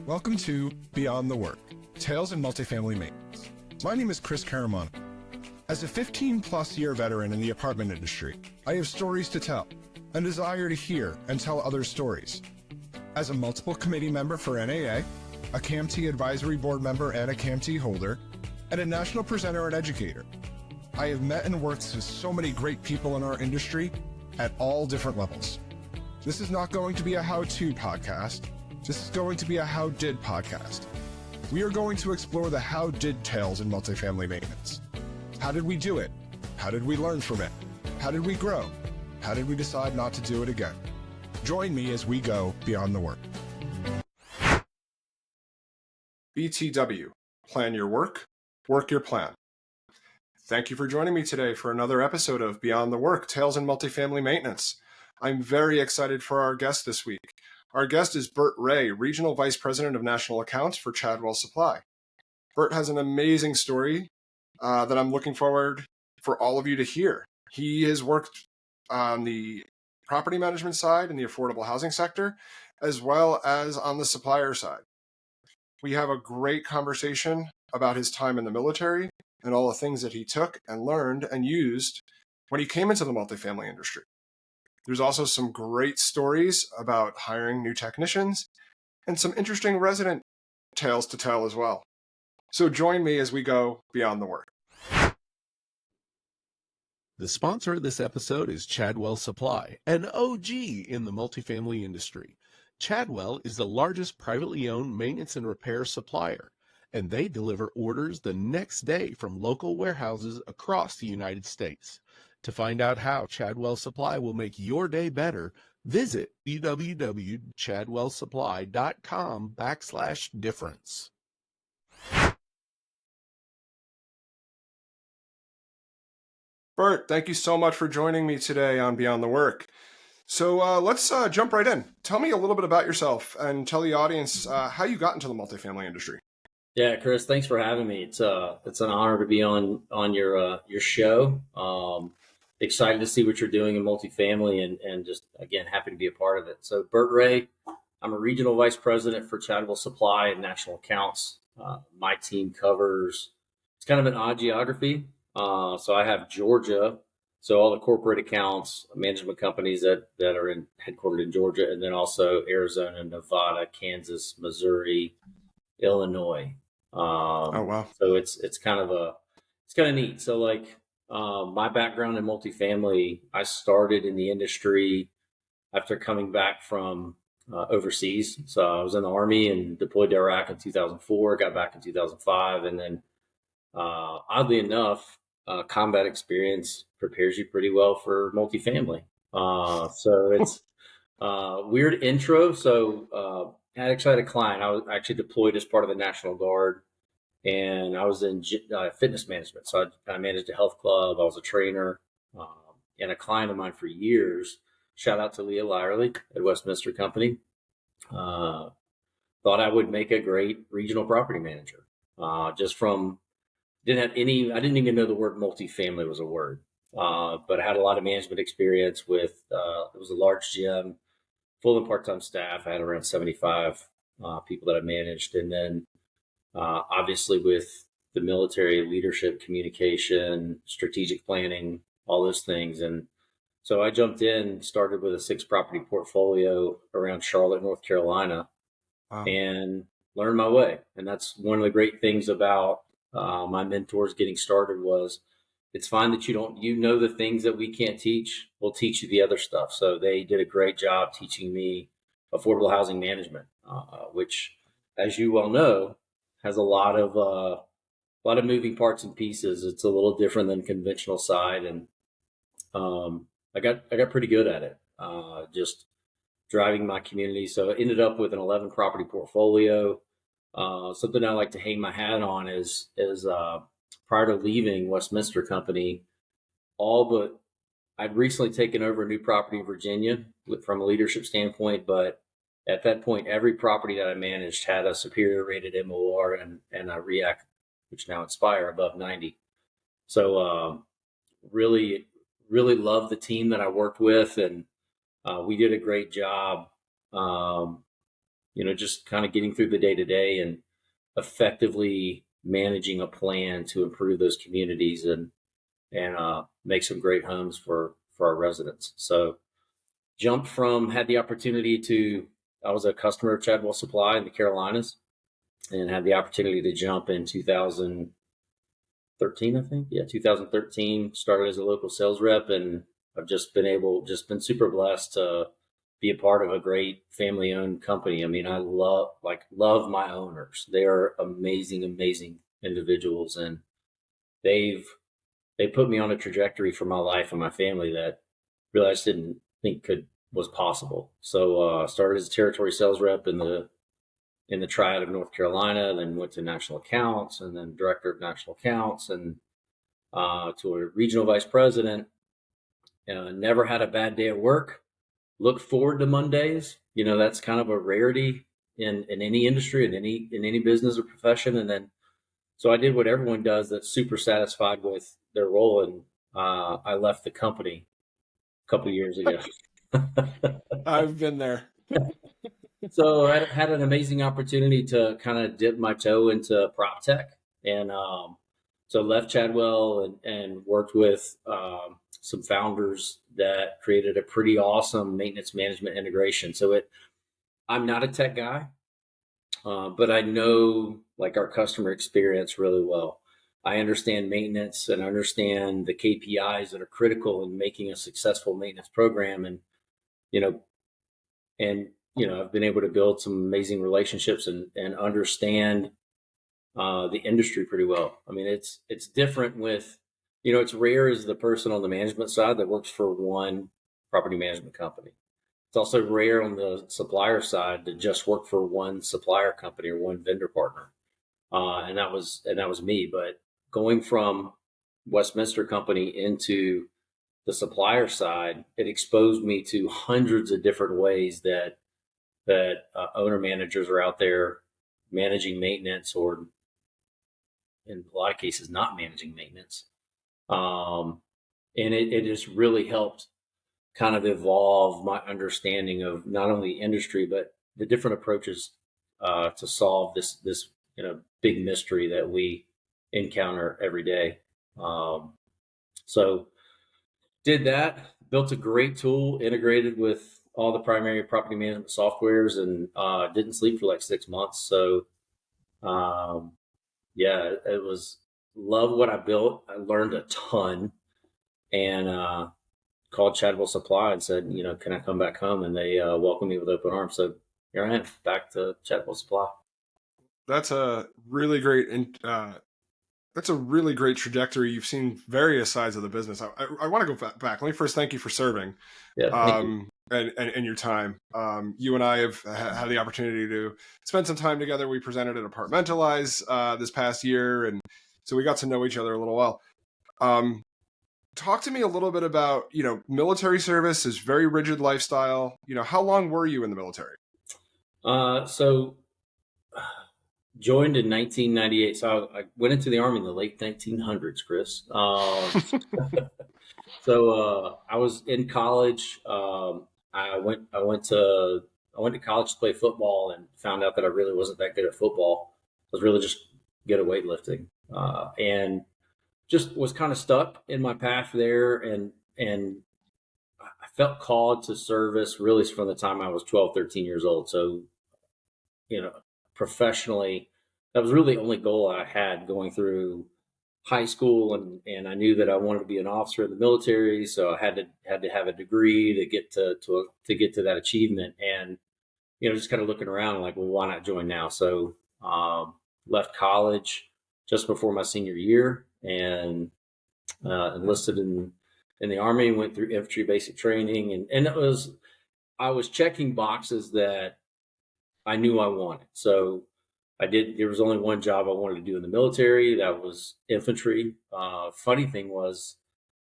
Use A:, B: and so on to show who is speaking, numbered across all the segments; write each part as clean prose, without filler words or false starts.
A: Welcome to Beyond the Work, Tales in Multifamily Maintenance. My name is Chris Caramanica. As a 15-plus year veteran in the apartment industry, I have stories to tell, and desire to hear and tell others' stories. As a multiple committee member for NAA, a CAMT advisory board member and a CAMT holder, and a national presenter and educator, I have met and worked with so many great people in our industry at all different levels. This is not going to be a how-to podcast. This is going to be a how-did podcast. We are going to explore the how-did tales in multifamily maintenance. How did we do it? How did we learn from it? How did we grow? How did we decide not to do it again? Join me as we go beyond the work. BTW, plan your work, work your plan. Thank you for joining me today for another episode of Beyond the Work, Tales in Multifamily Maintenance. I'm very excited for our guest this week. Our guest is Bert Wray, Regional Vice President of National Accounts for Chadwell Supply. Bert has an amazing story that I'm looking forward for all of you to hear. He has worked on the property management side in the affordable housing sector, as well as on the supplier side. We have a great conversation about his time in the military and all the things that he took and learned and used when he came into the multifamily industry. There's also some great stories about hiring new technicians and some interesting resident tales to tell as well. So join me as we go beyond the work.
B: The sponsor of this episode is Chadwell Supply, an OG in the multifamily industry. Chadwell is the largest privately owned maintenance and repair supplier, and they deliver orders the next day from local warehouses across the United States. To find out how Chadwell Supply will make your day better, visit www.chadwellsupply.com/difference.
A: Bert, thank you so much for joining me today on Beyond the Work. So let's jump right in. Tell me a little bit about yourself and tell the audience how you got into the multifamily industry.
C: Yeah, Chris, thanks for having me. It's an honor to be on your show. Excited to see what you're doing in multifamily and just, again, happy to be a part of it. So Bert Wray, I'm a regional vice president for Chadwell Supply and National Accounts. My team covers, it's kind of an odd geography. So I have Georgia, so all the corporate accounts, management companies that are headquartered in Georgia, and then also Arizona, Nevada, Kansas, Missouri, Illinois.
A: Oh, wow.
C: So it's kind of neat. So my background in multifamily, I started in the industry after coming back from overseas. So I was in the Army and deployed to Iraq in 2004, got back in 2005. And then oddly enough, combat experience prepares you pretty well for multifamily. So it's weird intro. So I actually had a client. I was actually deployed as part of the National Guard. And I was in fitness management. So I managed a health club. I was a trainer and a client of mine for years. Shout out to Leah Lyerly at Westminster Company. Thought I would make a great regional property manager. I didn't even know the word multifamily was a word. But I had a lot of management experience with, it was a large gym, full and part-time staff. I had around 75 people that I managed. And then obviously with the military, leadership, communication, strategic planning, all those things. And so I jumped in, started with a 6-property portfolio around Charlotte, North Carolina,
A: Wow.
C: and learned my way. And that's one of the great things about my mentors getting started was it's fine that you know the things that we can't teach. We'll teach you the other stuff. So they did a great job teaching me affordable housing management, which, as you well know, has a lot of moving parts and pieces. It's a little different than conventional side, and I got pretty good at it. Just driving my community. So I ended up with an 11 property portfolio. Something I like to hang my hat on is prior to leaving Westminster Company, I'd recently taken over a new property in Virginia from a leadership standpoint, but at that point, every property that I managed had a superior rated MOR and a REAC, which now Inspire, above 90. So really, really love the team that I worked with, and we did a great job just kind of getting through the day to day and effectively managing a plan to improve those communities and make some great homes for our residents. So had the opportunity I was a customer of Chadwell Supply in the Carolinas and had the opportunity to jump in 2013, I think. Yeah, 2013, started as a local sales rep, and I've just been super blessed to be a part of a great family owned company. I mean, I love my owners. They are amazing, amazing individuals, and they've they put me on a trajectory for my life and my family that really I just didn't think was possible. So started as a territory sales rep in the Triad of North Carolina, then went to national accounts, and then director of national accounts, and to a regional vice president. Never had a bad day at work. Look forward to Mondays. That's kind of a rarity in any industry, in any business or profession. And then so I did what everyone does that's super satisfied with their role, and I left the company a couple of years ago.
A: I've been there.
C: So I had an amazing opportunity to kind of dip my toe into prop tech, and so left Chadwell and worked with some founders that created a pretty awesome maintenance management integration. So I'm not a tech guy, but I know like our customer experience really well. I understand maintenance and understand the KPIs that are critical in making a successful maintenance program, you know, I've been able to build some amazing relationships and understand the industry pretty well. I mean, it's different with, it's rare as the person on the management side that works for one property management company. It's also rare on the supplier side to just work for one supplier company or one vendor partner. And that was me. But going from Westminster Company into the supplier side, it exposed me to hundreds of different ways that owner managers are out there managing maintenance, or in a lot of cases not managing maintenance. And it just really helped kind of evolve my understanding of not only the industry, but the different approaches to solve this big mystery that we encounter every day. So did that, built a great tool integrated with all the primary property management softwares, and didn't sleep for like 6 months. So yeah, it was love what I built. I learned a ton, and called Chadwell Supply and said, can I come back home? And they welcomed me with open arms. So here I am, back to Chadwell Supply.
A: That's a really great that's a really great trajectory. You've seen various sides of the business. I want to go back. Let me first thank you for serving.
C: Yeah,
A: And your time. You and I have had the opportunity to spend some time together. We presented at Apartmentalize this past year, and so we got to know each other a little while. Talk to me a little bit about, military service is very rigid lifestyle. How long were you in the military?
C: So joined in 1998. So I went into the Army in the late 1900s, Chris. So I was in college. I went to college to play football, and found out that I really wasn't that good at football. I was really just good at weightlifting, and just was kind of stuck in my path there. And I felt called to service really from the time I was 12, 13 years old. So, professionally, that was really the only goal I had going through high school, and I knew that I wanted to be an officer in the military, so I had to have a degree to get to that achievement. And just kind of looking around, like, well, why not join now? So left college just before my senior year, and enlisted in the Army. Went through infantry basic training, and I was checking boxes that I knew I wanted. So there was only one job I wanted to do in the military. That was infantry. Funny thing was,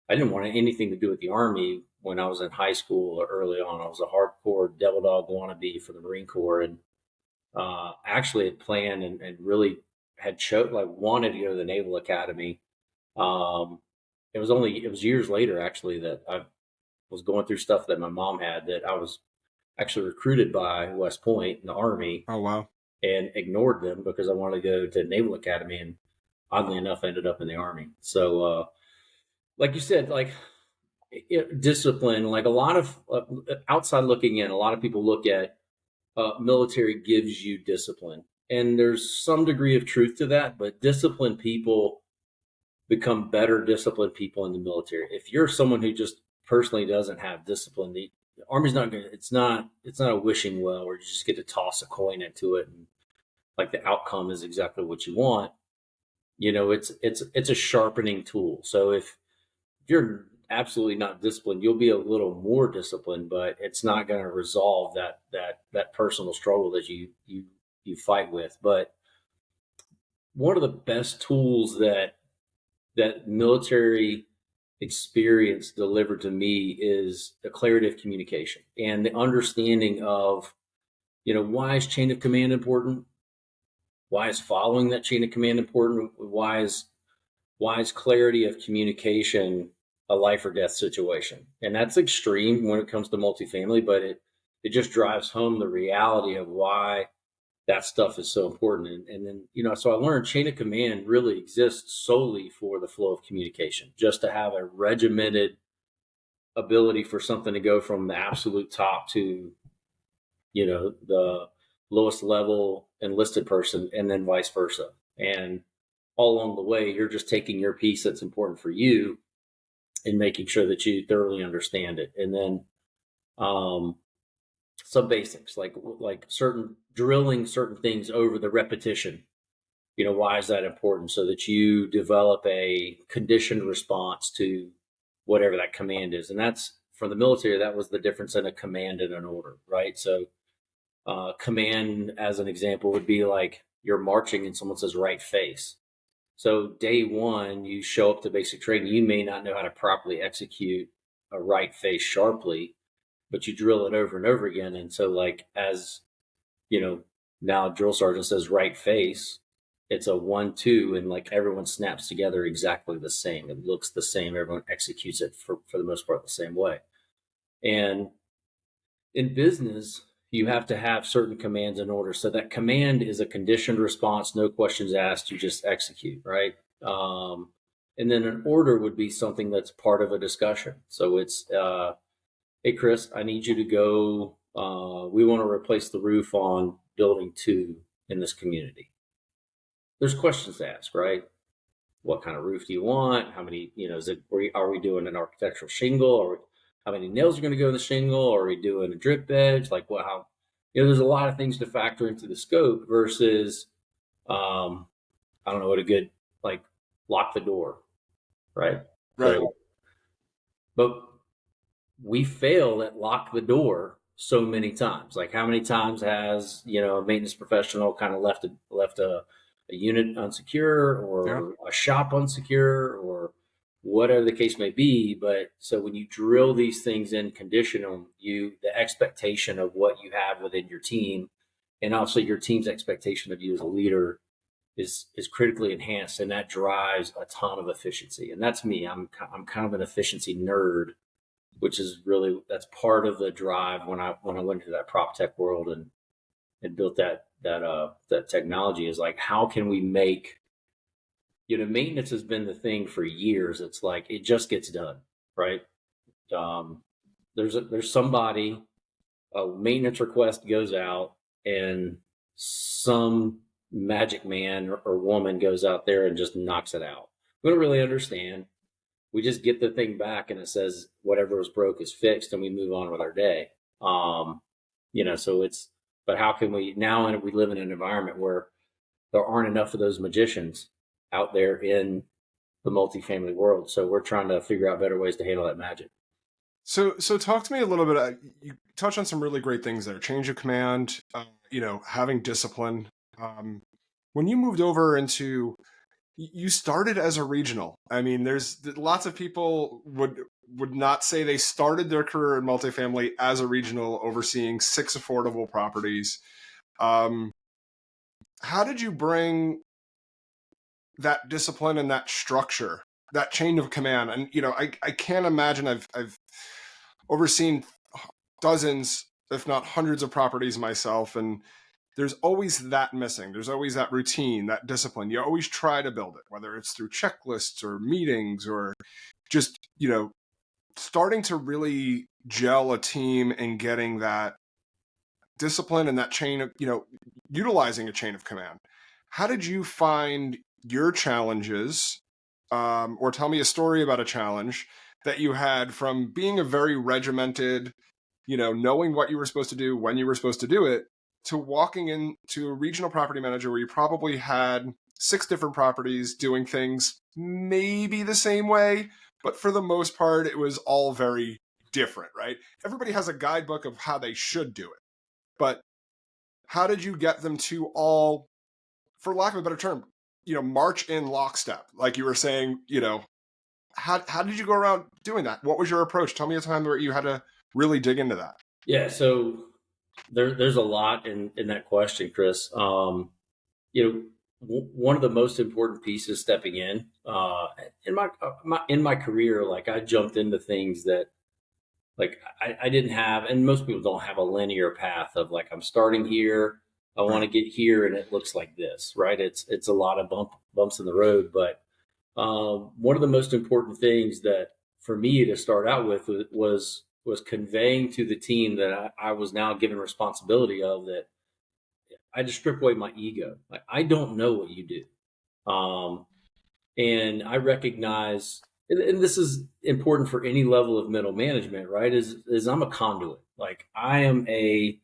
C: I didn't want anything to do with the Army when I was in high school or early on. I was a hardcore devil dog wannabe for the Marine Corps, and actually had planned and really had wanted to go to the Naval Academy. It was years later, actually, that I was going through stuff that my mom had, that I was actually recruited by West Point in the Army
A: Oh, wow.
C: and ignored them because I wanted to go to Naval Academy, and oddly enough, I ended up in the Army. So, like you said, like discipline, like a lot of outside looking in, a lot of people look at military gives you discipline, and there's some degree of truth to that. But disciplined people become better disciplined people in the military. If you're someone who just personally doesn't have discipline, the Army's not going to. It's not a wishing well where you just get to toss a coin into it and like the outcome is exactly what you want. It's a sharpening tool. So if you're absolutely not disciplined, you'll be a little more disciplined, but it's not going to resolve that personal struggle that you fight with. But one of the best tools that military experience delivered to me is the clarity of communication and the understanding of, why is chain of command important? Why is following that chain of command important? Why is clarity of communication a life or death situation? And that's extreme when it comes to multifamily, but it just drives home the reality of why that stuff is so important. And then, so I learned chain of command really exists solely for the flow of communication, just to have a regimented ability for something to go from the absolute top to, the lowest level enlisted person, and then vice versa. And all along the way, you're just taking your piece that's important for you and making sure that you thoroughly understand it. And then some basics like certain drilling certain things over the repetition. Why is that important? So that you develop a conditioned response to whatever that command is. And that's for the military, that was the difference in a command and an order, right? So command, as an example, would be like you're marching and someone says right face. So day one, you show up to basic training, you may not know how to properly execute a right face sharply, but you drill it over and over again. And so like, as now drill sergeant says right face, it's a 1-2, and like everyone snaps together exactly the same. It looks the same. Everyone executes it for the most part the same way. And in business, you have to have certain commands and orders. So that command is a conditioned response, no questions asked, you just execute, right? And then an order would be something that's part of a discussion. So it's, hey, Chris, I need you to go. We want to replace the roof on building 2 in this community. There's questions to ask, right? What kind of roof do you want? How many, are we doing an architectural shingle, or how many nails are going to go in the shingle? Or are we doing a drip edge? Like there's a lot of things to factor into the scope versus, I don't know what a good, like lock the door, right?
A: Right.
C: So, but we fail at lock the door so many times. Like how many times has, a maintenance professional kind of left a unit unsecure, or a shop unsecure, or whatever the case may be. But so when you drill these things in, condition them, the expectation of what you have within your team, and also your team's expectation of you as a leader is critically enhanced, and that drives a ton of efficiency. And that's me. I'm kind of an efficiency nerd, which is really, that's part of the drive when I went into that prop tech world and built that technology, is like, how can we make, maintenance has been the thing for years. It's like, it just gets done, right? There's somebody, a maintenance request goes out, and some magic man or woman goes out there and just knocks it out. We don't really understand. We just get the thing back and it says whatever was broke is fixed, and we move on with our day. So it's, but how can we now, and we live in an environment where there aren't enough of those magicians out there in the multifamily world. So we're trying to figure out better ways to handle that magic.
A: So talk to me a little bit. You touched on some really great things there. Change of command, having discipline. When you moved over into, you started as a regional. I mean, there's lots of people would not say they started their career in multifamily as a regional, overseeing 6 affordable properties. How did you bring that discipline and that structure, that chain of command? And I can't imagine. I've overseen dozens if not hundreds of properties myself, and there's always that missing. There's always that routine, that discipline. You always try to build it, whether it's through checklists or meetings or just, starting to really gel a team and getting that discipline and that chain of, utilizing a chain of command. How did you find your challenges? Or tell me a story about a challenge that you had from being a very regimented, knowing what you were supposed to do, when you were supposed to do it, to walking into a regional property manager where you probably had 6 different properties doing things maybe the same way, but for the most part, it was all very different, right? Everybody has a guidebook of how they should do it. But how did you get them to all, for lack of a better term, march in lockstep? Like you were saying, how did you go around doing that? What was your approach? Tell me a time where you had to really dig into that.
C: Yeah, so there's a lot in that question, Chris. One of the most important pieces stepping in my career, like I jumped into things that like I didn't have, and most people don't have a linear path of like I'm starting here, I want to get here, and it looks like this, right? It's a lot of bumps in the road, but one of the most important things that for me to start out with was conveying to the team that I was now given responsibility of, that I just strip away my ego. Like I don't know what you do, and I recognize, and this is important for any level of middle management, right? Is I'm a conduit. Like I'm a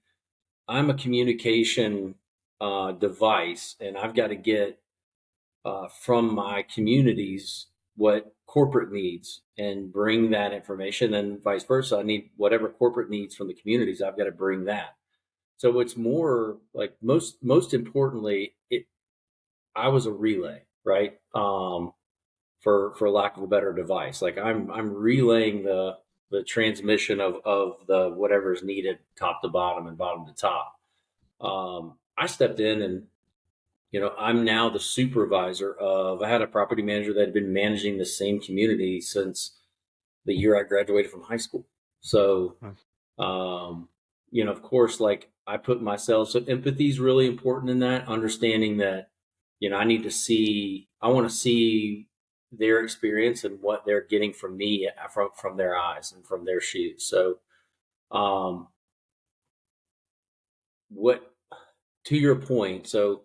C: communication device, and I've got to get from my communities what corporate needs and bring that information, and vice versa. I need whatever corporate needs from the communities. I've got to bring that. So it's more like most importantly, I was a relay, right? For lack of a better device, like I'm relaying the transmission of the whatever is needed, top to bottom and bottom to top. I stepped in, and I'm now the supervisor of. I had a property manager that had been managing the same community since the year I graduated from high school. So, of course, like I put myself. So empathy is really important in that. Understanding that, I want to see their experience and what they're getting from me from their eyes and from their shoes. So, um, what to your point, so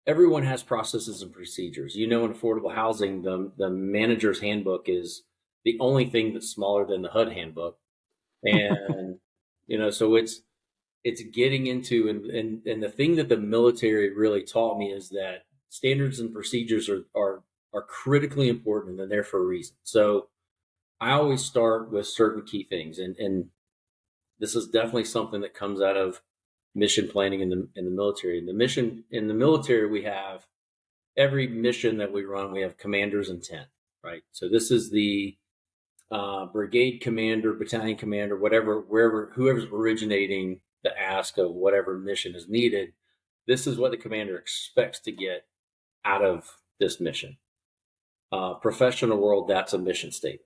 C: everyone has processes and procedures. In affordable housing, the manager's handbook is the only thing that's smaller than the HUD handbook, and so it's getting into, and the thing that the military really taught me is that standards and procedures are critically important, and they're there for a reason. So I always start with certain key things, and this is definitely something that comes out of mission planning in the military. In the military, we have every mission that we run, we have commander's intent, right? So this is the brigade commander, battalion commander, whoever's originating the ask of whatever mission is needed. This is what the commander expects to get out of this mission. Professional world, that's a mission statement,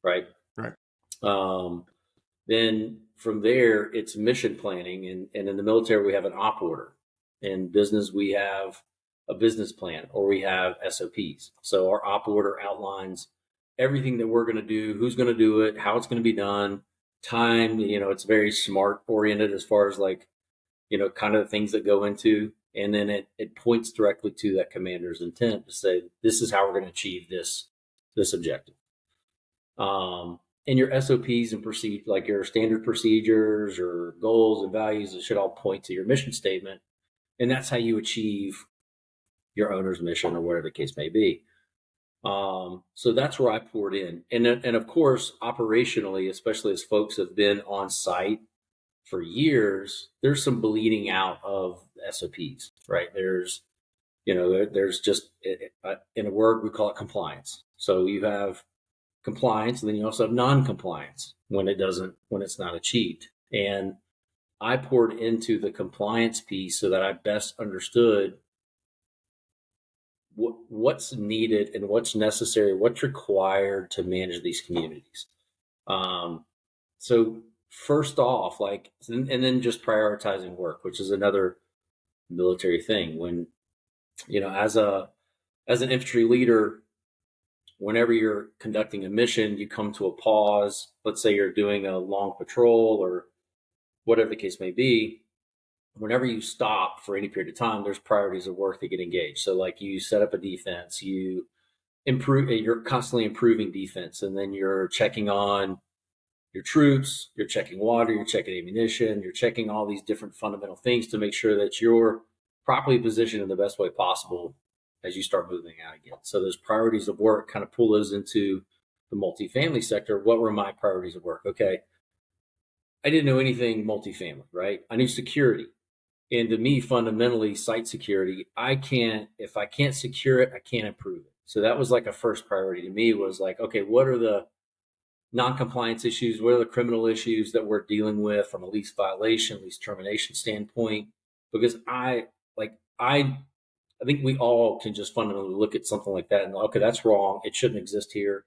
C: right?
A: Right.
C: Then from there, it's mission planning, and in the military, we have an op order. In business, we have a business plan, or we have SOPs. So our op order outlines everything that we're going to do, who's going to do it, how it's going to be done, time. It's very smart oriented as far as like, kind of the things that go into, and then it points directly to that commander's intent to say, this is how we're going to achieve this objective. And your SOPs and like your standard procedures or goals and values, it should all point to your mission statement. And that's how you achieve your owner's mission, or whatever the case may be. So that's where I poured in. And of course, operationally, especially as folks have been on site for years, there's some bleeding out of SOPs, right? There's just, in a word, we call it compliance. So you have compliance, and then you also have non-compliance when it's not achieved. And I poured into the compliance piece so that I best understood what's needed and what's necessary, what's required to manage these communities. So first off, like, and then just prioritizing work, which is another military thing. When, as an infantry leader, whenever you're conducting a mission, you come to a pause. Let's say you're doing a long patrol or whatever the case may be. Whenever you stop for any period of time, there's priorities of work that get engaged. So like you set up a defense, you improve, you're constantly improving defense, and then you're checking on your troops, you're checking water, you're checking ammunition, you're checking all these different fundamental things to make sure that you're properly positioned in the best way possible as you start moving out again. So those priorities of work kind of pull those into the multifamily sector. What were my priorities of work? Okay. I didn't know anything multifamily, right? I knew security. And to me, fundamentally, site security, if I can't secure it, I can't improve it. So that was like a first priority to me, was like, okay, what are the non-compliance issues? What are the criminal issues that we're dealing with from a lease violation, lease termination standpoint? Because I think we all can just fundamentally look at something like that and, okay, that's wrong. It shouldn't exist here.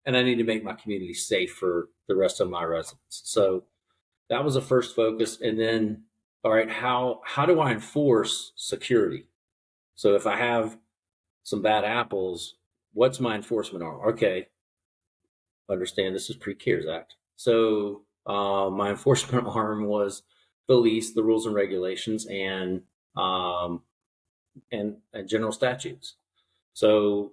C: And I need to make my community safe for the rest of my residents. So that was a first focus. And then, all right, how do I enforce security? So if I have some bad apples, what's my enforcement arm? Okay, understand this is pre-CARES Act. So my enforcement arm was the lease, the rules and regulations, um, and general statutes. So,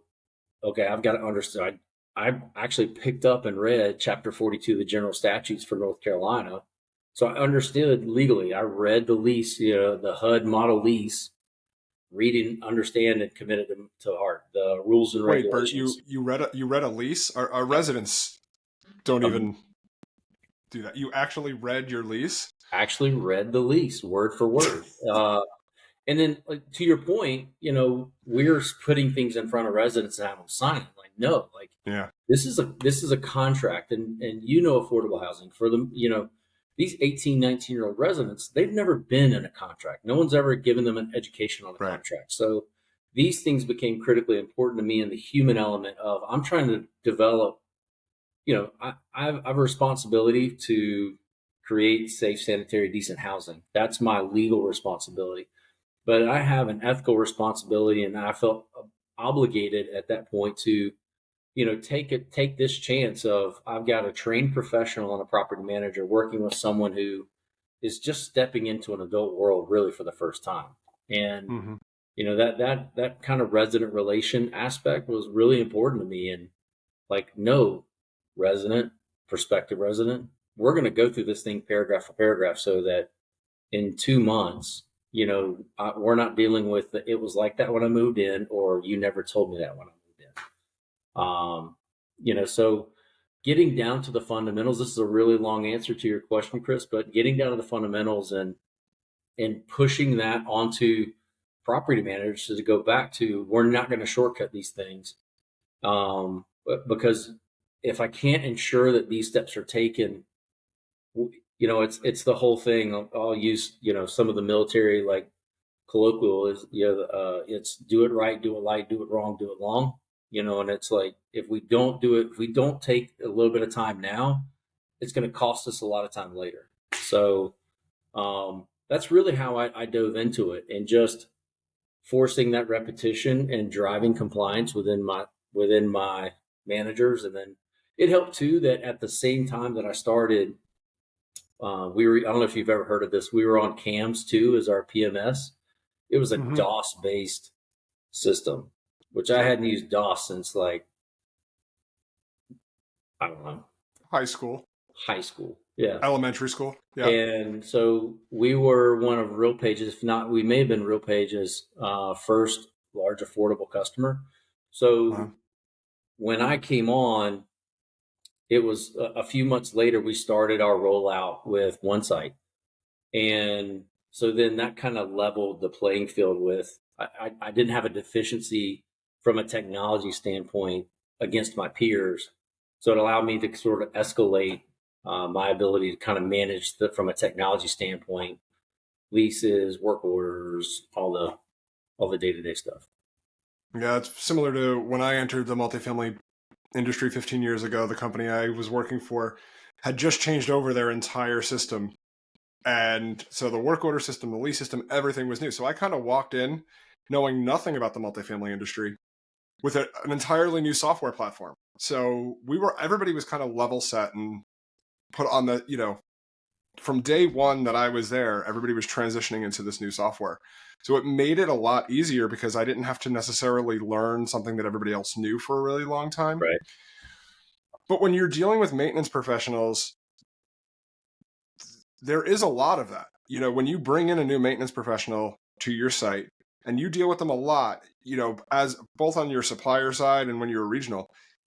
C: okay, I've got to understand. I actually picked up and read Chapter 42 of the general statutes for North Carolina. So I understood legally. I read the lease, the HUD model lease, reading, understand, and committed them to heart. The rules and
A: Wait, Bert,
C: regulations.
A: you read a lease? Our residents don't even do that. You actually read your lease?
C: Actually read the lease word for word. And then, like, to your point, we're putting things in front of residents and have them sign it. Like, no, like,
A: Yeah.
C: this is a contract, and affordable housing for them. These 18, 19-year-old residents, they've never been in a contract. No one's ever given them an education on a
A: Right.
C: contract. So these things became critically important to me in the human element of, I'm trying to develop. I have a responsibility to create safe, sanitary, decent housing. That's my legal responsibility. But I have an ethical responsibility, and I felt obligated at that point to, take this chance of, I've got a trained professional and a property manager working with someone who is just stepping into an adult world really for the first time. And,
A: Mm-hmm.
C: that kind of resident relation aspect was really important to me. And like, no, resident, prospective resident, we're going to go through this thing paragraph for paragraph so that in 2 months, we're not dealing with it was like that when I moved in, or you never told me that when I moved in. So getting down to the fundamentals, this is a really long answer to your question, Chris, but getting down to the fundamentals and pushing that onto property managers to go back to, we're not going to shortcut these things. Because if I can't ensure that these steps are taken, it's the whole thing. I'll use, some of the military, like, colloquial is, it's do it right, do it light, do it wrong, do it long, and it's like, if we don't do it, if we don't take a little bit of time now, it's going to cost us a lot of time later. So that's really how I dove into it, and just forcing that repetition and driving compliance within my managers. And then it helped too that at the same time that I started, I don't know if you've ever heard of this. We were on CAMS too as our PMS. It was a
A: Mm-hmm.
C: DOS based system, which I hadn't used DOS since, like, I don't know,
A: High school.
C: high school. Yeah.
A: Elementary school. Yeah.
C: And so we were one of RealPage's, if not, we may have been RealPage's first large affordable customer. So
A: Wow.
C: when I came on, it was a few months later, we started our rollout with one site. And so then that kind of leveled the playing field with, I didn't have a deficiency from a technology standpoint against my peers. So it allowed me to sort of escalate my ability to kind of manage from a technology standpoint, leases, work orders, all the day-to-day stuff.
A: Yeah, it's similar to when I entered the multifamily industry 15 years ago. The company I was working for, had just changed over their entire system. And so the work order system, the lease system, everything was new. So I kind of walked in knowing nothing about the multifamily industry with an entirely new software platform. So everybody was kind of level set and put on the, from day one that I was there, everybody was transitioning into this new software. So it made it a lot easier because I didn't have to necessarily learn something that everybody else knew for a really long time.
C: Right.
A: But when you're dealing with maintenance professionals, there is a lot of that. When you bring in a new maintenance professional to your site and you deal with them a lot, as both on your supplier side and when you're a regional,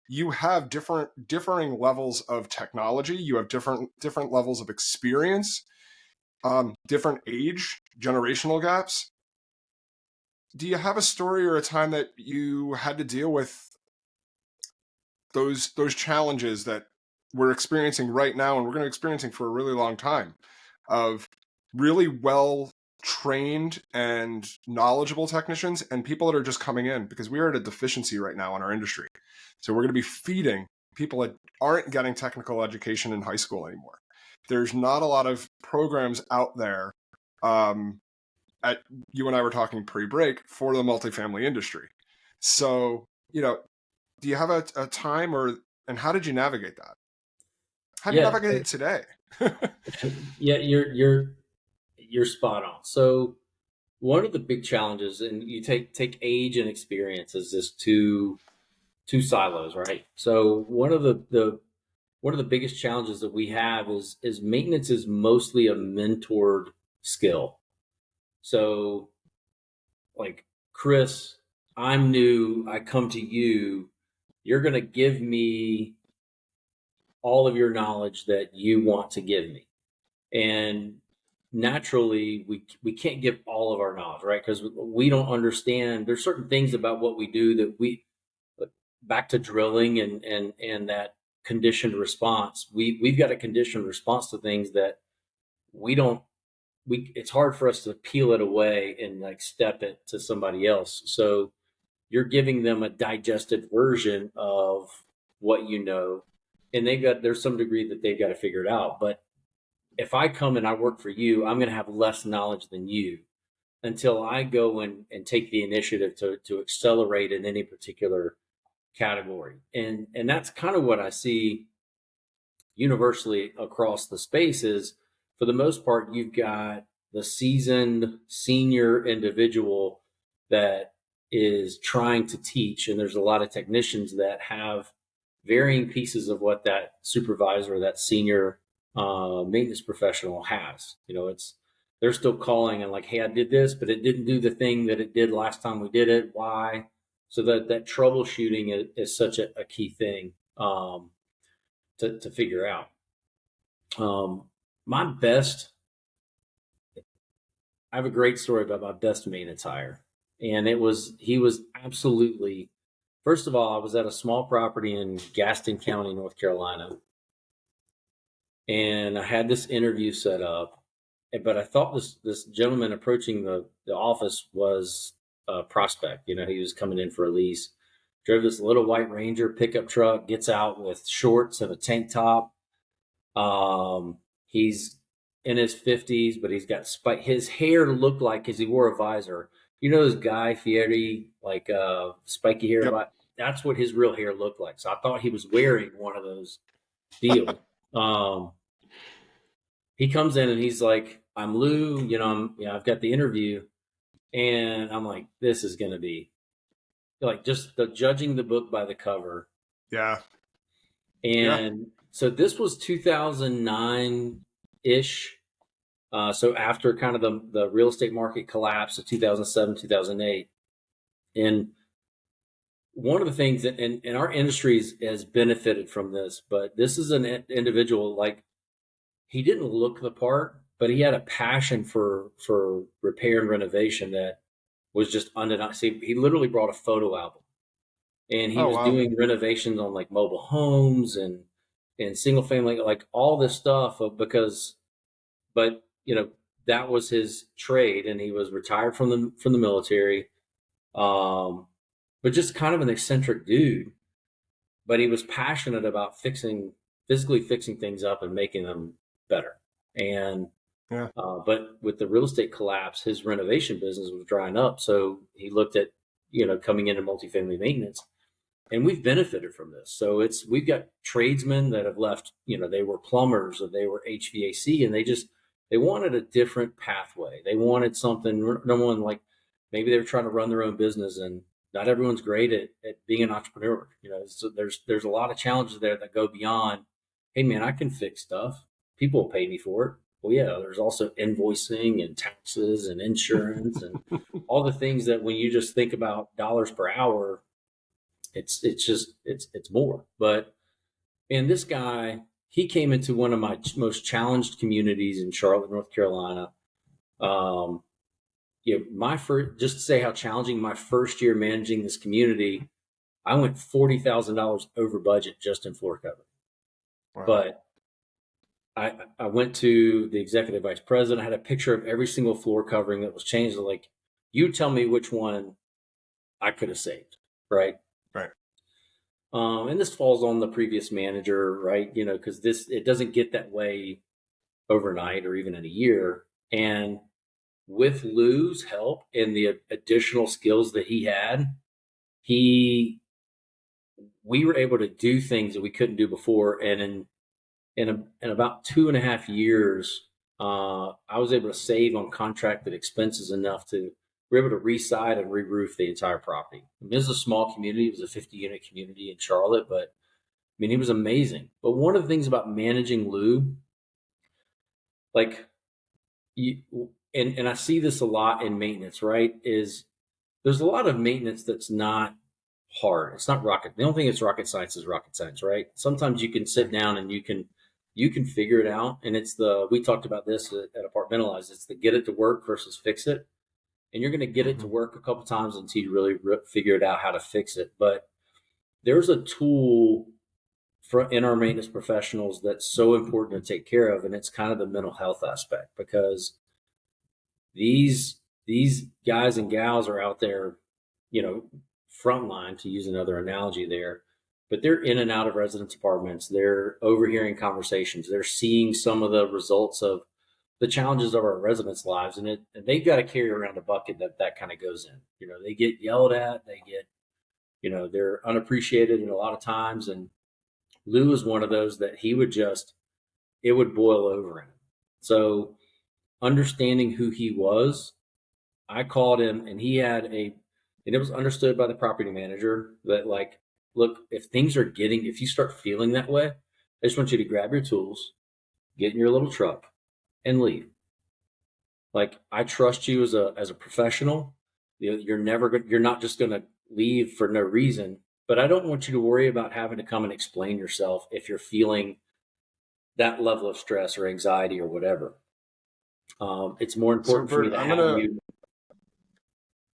A: you have differing levels of technology. You have different levels of experience, different age, generational gaps. Do you have a story or a time that you had to deal with those challenges that we're experiencing right now and we're going to be experiencing for a really long time, of really well trained and knowledgeable technicians and people that are just coming in? Because we are at a deficiency right now in our industry. So we're going to be feeding people that aren't getting technical education in high school anymore. There's not a lot of programs out there. You and I were talking pre-break for the multifamily industry. So, do you have a time and how did you navigate that? How do you
C: Yeah.
A: navigate it today?
C: Yeah, you're spot on. So one of the big challenges, and you take age and experience as just two silos, right? So one of the biggest challenges that we have is maintenance is mostly a mentored skill. So like, Chris, I'm new, I come to you, you're going to give me all of your knowledge that you want to give me. And naturally, we can't give all of our knowledge, right? Because we don't understand. There's certain things about what we do that back to drilling and that conditioned response. We've got a conditioned response to things that we don't. It's hard for us to peel it away and like step it to somebody else. So you're giving them a digested version of what you know, and there's some degree that they've got to figure it out. But if I come and I work for you, I'm going to have less knowledge than you until I go and take the initiative to accelerate in any particular category. And that's kind of what I see universally across the spaces. For the most part, you've got the seasoned senior individual that is trying to teach, and there's a lot of technicians that have varying pieces of what that supervisor, that senior maintenance professional has. They're still calling and like, hey, I did this, but it didn't do the thing that it did last time we did it. Why? So that troubleshooting is such a key thing to figure out. My best, I have a great story about my best maintenance hire. And he was absolutely, first of all, I was at a small property in Gaston County, North Carolina. And I had this interview set up, but I thought this gentleman approaching the office was a prospect. He was coming in for a lease. Drove this little white Ranger pickup truck, gets out with shorts and a tank top. He's in his 50s, but he's got his hair looked like, because he wore a visor. Those Guy Fieri, like spiky hair?
A: Yep.
C: That's what his real hair looked like. So I thought he was wearing one of those deals. He comes in and he's like, I'm Lou, I've got the interview. And I'm like, this is going to be like just judging the book by the cover.
A: Yeah.
C: And so this was 2009-ish. So after kind of the real estate market collapse of 2007, 2008. And one of the things that, and our industry has benefited from this, but this is an individual, like, he didn't look the part, but he had a passion for repair and renovation that was just undeniable. See, he literally brought a photo album, and he was doing renovations on like mobile homes and single family, like all this stuff but that was his trade, and he was retired from the military, but just kind of an eccentric dude. But he was passionate about fixing physically fixing things up and making them better. And
A: Yeah.
C: but with the real estate collapse, his renovation business was drying up. So he looked at, coming into multifamily maintenance, and we've benefited from this. So we've got tradesmen that have left, they were plumbers or they were HVAC, and they wanted a different pathway. They wanted something, number one, like maybe they were trying to run their own business, and not everyone's great at being an entrepreneur. So there's a lot of challenges there that go beyond, hey man, I can fix stuff. People will pay me for it. Well, yeah, there's also invoicing and taxes and insurance and all the things that when you just think about dollars per hour, it's more. But and this guy, he came into one of my most challenged communities in Charlotte, North Carolina. My first, just to say how challenging my first year managing this community, I went $40,000 over budget just in floor cover.
A: Wow.
C: But I went to the executive vice president. I had a picture of every single floor covering that was changed. Like, you tell me which one I could have saved, right?
A: Right.
C: And this falls on the previous manager, right? Because it doesn't get that way overnight or even in a year. And with Lou's help and the additional skills that he had, we were able to do things that we couldn't do before. And in about 2.5 years, I was able to save on contracted expenses enough to we're able to re-side and re-roof the entire property. I mean, this is a small community. It was a 50-unit community in Charlotte, but I mean, he was amazing. But one of the things about managing Lou, like and I see this a lot in maintenance, right? Is there's a lot of maintenance that's not hard. It's not rocket. The only thing that's rocket science is rocket science, right? Sometimes you can sit down and you can figure it out. And we talked about this at Apartmentalize. It's the get it to work versus fix it. And you're going to get it to work a couple times until you really figure it out how to fix it. But there's a tool in our maintenance professionals that's so important to take care of, and it's kind of the mental health aspect, because these guys and gals are out there, frontline, to use another analogy there, but they're in and out of residence apartments. They're overhearing conversations. They're seeing some of the results of the challenges of our residents' lives, and they've got to carry around a bucket that kind of goes in. They get yelled at, they get, they're unappreciated in a lot of times. And Lou is one of those that it would boil over him. So understanding who he was, I called him, and and it was understood by the property manager that, like, look, if you start feeling that way, I just want you to grab your tools, get in your little truck, and leave. Like, I trust you as a professional. You're not just going to leave for no reason, but I don't want you to worry about having to come and explain yourself if you're feeling that level of stress or anxiety or whatever. It's more important for me to have you.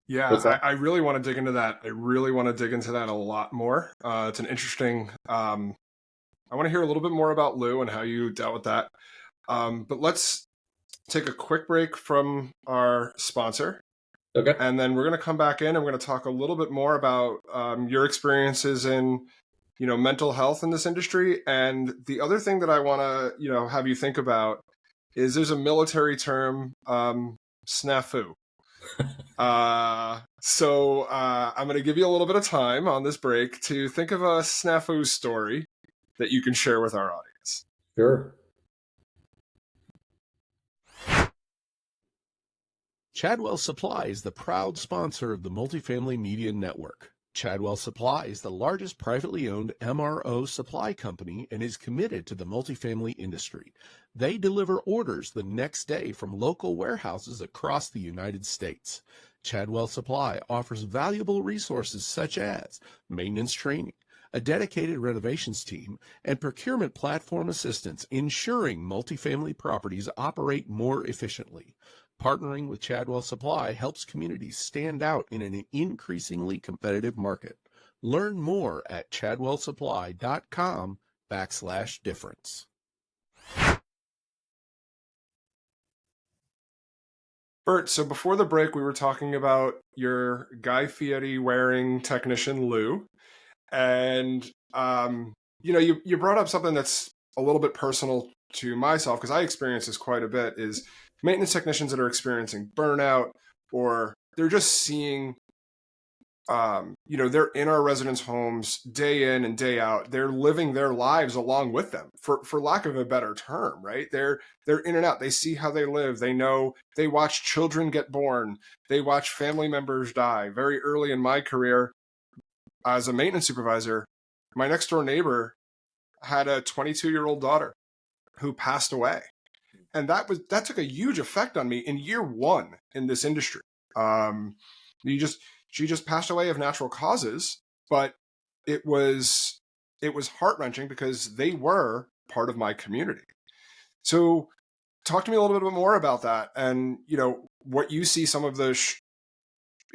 A: Yeah, I really want to dig into that. I really want to dig into that a lot more. It's an interesting. I want to hear a little bit more about Lou and how you dealt with that. But let's take a quick break from our sponsor.
C: Okay.
A: And then we're going to come back in and we're going to talk a little bit more about your experiences in, mental health in this industry. And the other thing that I want to, have you think about is there's a military term, snafu. So I'm going to give you a little bit of time on this break to think of a snafu story that you can share with our audience.
C: Sure.
B: Chadwell Supply is the proud sponsor of the Multifamily Media Network. Chadwell Supply is the largest privately owned MRO supply company and is committed to the multifamily industry. They deliver orders the next day from local warehouses across the United States. Chadwell Supply offers valuable resources such as maintenance training, a dedicated renovations team, and procurement platform assistance, ensuring multifamily properties operate more efficiently. Partnering with Chadwell Supply helps communities stand out in an increasingly competitive market. Learn more at chadwellsupply.com/difference.
A: Bert, so before the break, we were talking about your Guy Fieri wearing technician, Lou. And, you brought up something that's a little bit personal to myself, because I experience this quite a bit, is maintenance technicians that are experiencing burnout, or they're just seeing, they're in our residents' homes day in and day out. They're living their lives along with them, for lack of a better term, right? They're in and out. They see how they live. They know, they watch children get born. They watch family members die. Very early in my career as a maintenance supervisor, my next door neighbor had a 22-year-old daughter who passed away. And that took a huge effect on me in year one in this industry. She just passed away of natural causes, but it was heart-wrenching because they were part of my community. So talk to me a little bit more about that, and what you see, some of the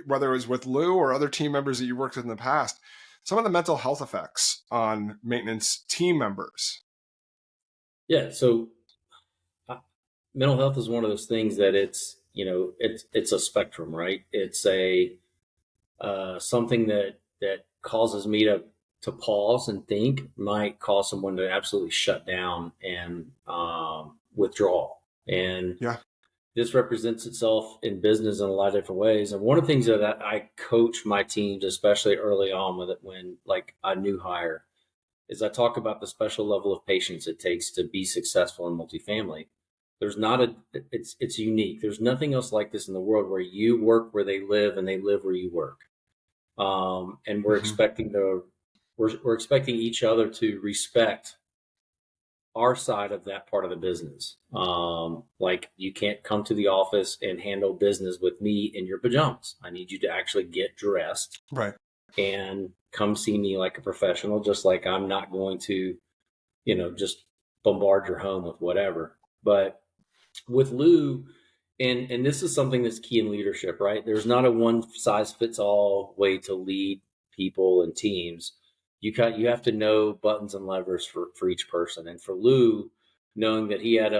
A: whether it was with Lou or other team members that you worked with in the past, some of the mental health effects on maintenance team members.
C: Yeah. So mental health is one of those things that it's a spectrum, right? It's a something that causes me to pause and think, might cause someone to absolutely shut down and withdraw. And
A: Yeah.
C: this represents itself in business in a lot of different ways. And one of the things that I coach my teams, especially early on with it, when like a new hire, is I talk about the special level of patience it takes to be successful in multifamily. There's not it's unique. There's nothing else like this in the world, where you work where they live and they live where you work. And we're we're expecting each other to respect our side of that part of the business. Like, you can't come to the office and handle business with me in your pajamas. I need you to actually get dressed,
A: Right,
C: and come see me like a professional, just like I'm not going to, just bombard your home with whatever. But with Lou, and this is something that's key in leadership, right? There's not a one size fits all way to lead people and teams. You have to know buttons and levers for each person. And for Lou, knowing that he had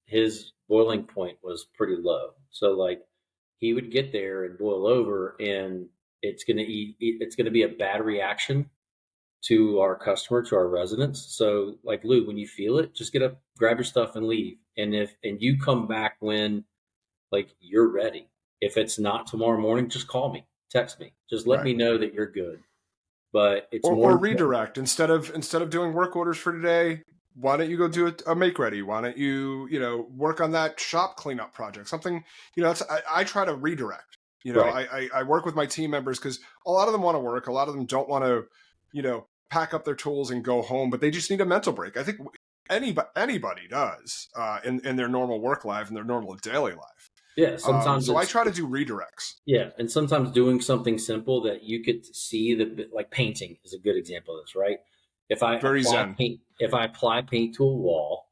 C: his boiling point was pretty low. So like, he would get there and boil over, and it's gonna be a bad reaction to our customer, to our residents. So like, Lou, when you feel it, just get up, grab your stuff and leave. And you come back when like you're ready. If it's not tomorrow morning, just call me, text me, just let
A: right.
C: me know that you're good. But it's more
A: Or
C: important.
A: redirect, instead of doing work orders for today. Why don't you go do a make ready? Why don't you work on that shop cleanup project? Something, I try to redirect.
C: Right.
A: I work with my team members, because a lot of them want to work, a lot of them don't want to, pack up their tools and go home, but they just need a mental break. I think anybody does in their normal work life, in their normal daily life.
C: Yeah. Sometimes
A: So I
C: it's
A: try to do redirects.
C: Yeah, and sometimes doing something simple that you could see, like painting is a good example of this, right?
A: Very zen.
C: If I apply paint to a wall,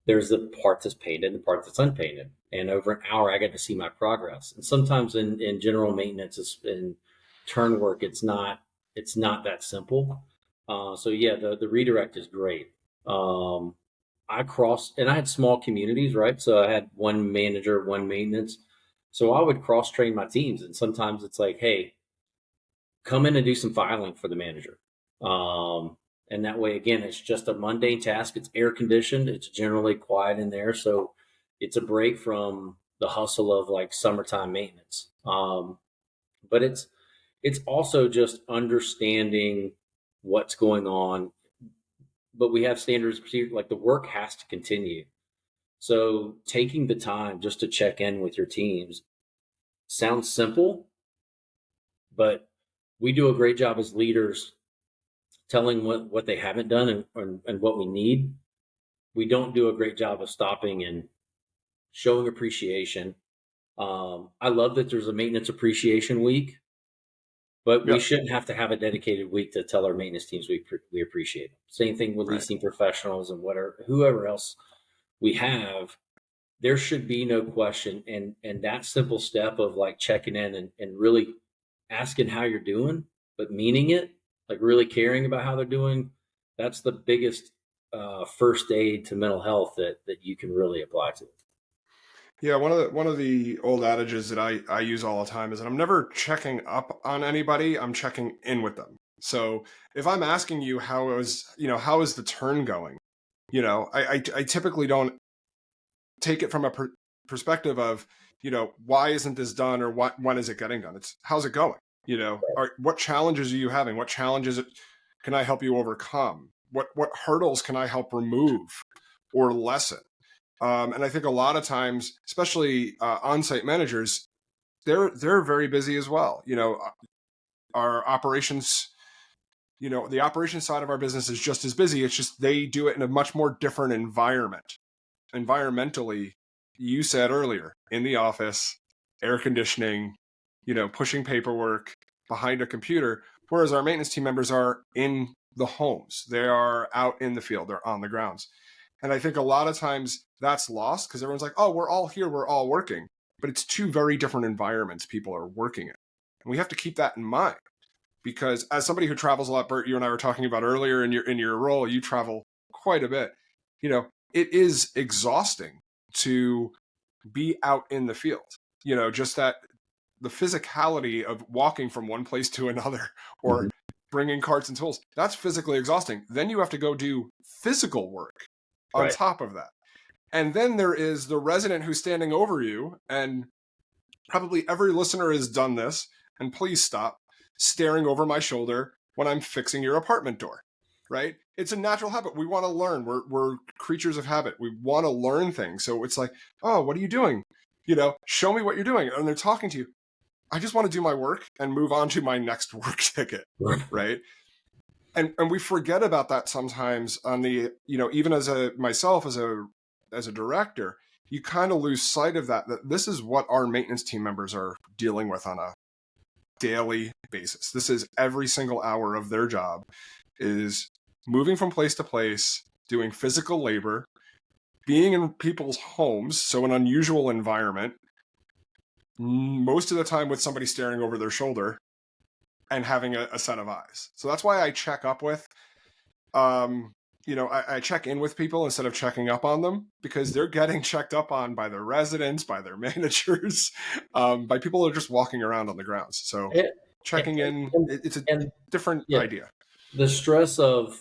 C: there's the part that's painted and the part that's unpainted. And over an hour, I get to see my progress. And sometimes in general maintenance, in turn work, it's not that simple. So yeah, the redirect is great. Um, and I had small communities, right? So I had one manager, one maintenance. So I would cross train my teams. And sometimes it's like, hey, come in and do some filing for the manager. And that way, again, it's just a mundane task. It's air conditioned. It's generally quiet in there. So it's a break from the hustle of like summertime maintenance. But it's also just understanding what's going on. But we have standards, procedures, like the work has to continue. So taking the time just to check in with your teams sounds simple, but we do a great job as leaders telling what they haven't done and what we need. We don't do a great job of stopping and showing appreciation. I love that there's a maintenance appreciation week, but we
A: Yeah.
C: shouldn't have to have a dedicated week to tell our maintenance teams we appreciate them. Same thing with
A: Right.
C: leasing professionals and whoever else we have. There should be no question. And that simple step of like checking in and really asking how you're doing, but meaning it, like really caring about how they're doing, that's the biggest first aid to mental health that you can really apply to.
A: Yeah, one of the old adages that I use all the time is that I'm never checking up on anybody. I'm checking in with them. So if I'm asking you how is the turn going, I typically don't take it from a perspective of, why isn't this done, or when is it getting done? It's how's it going? What challenges are you having? What challenges can I help you overcome? What hurdles can I help remove or lessen? And I think a lot of times, especially on-site managers, they're very busy as well. Our operations, the operations side of our business is just as busy. It's just they do it in a much more different environment. Environmentally, you said earlier, in the office, air conditioning, pushing paperwork behind a computer, whereas our maintenance team members are in the homes. They are out in the field. They're on the grounds. And I think a lot of times that's lost because everyone's like, oh, we're all here, we're all working. But it's two very different environments people are working in. And we have to keep that in mind, because as somebody who travels a lot, Bert, you and I were talking about earlier in your role, you travel quite a bit. It is exhausting to be out in the field. Just that the physicality of walking from one place to another, or bringing carts and tools, that's physically exhausting. Then you have to go do physical work on top of that. And then there is the resident who's standing over you, and probably every listener has done this, and please stop staring over my shoulder when I'm fixing your apartment door, right? It's a natural habit. We want to learn. We're creatures of habit. We want to learn things. So it's like, oh, what are you doing? Show me what you're doing. And they're talking to you. I just want to do my work and move on to my next work ticket, right? And we forget about that sometimes on the, even as myself as a director, you kind of lose sight of that this is what our maintenance team members are dealing with on a daily basis. This is every single hour of their job is moving from place to place, doing physical labor, being in people's homes, so an unusual environment, most of the time with somebody staring over their shoulder and having a set of eyes. So that's why I check up with, I check in with people instead of checking up on them, because they're getting checked up on by their residents, by their managers, by people who are just walking around on the grounds. So checking in, it's a different idea.
C: The stress of,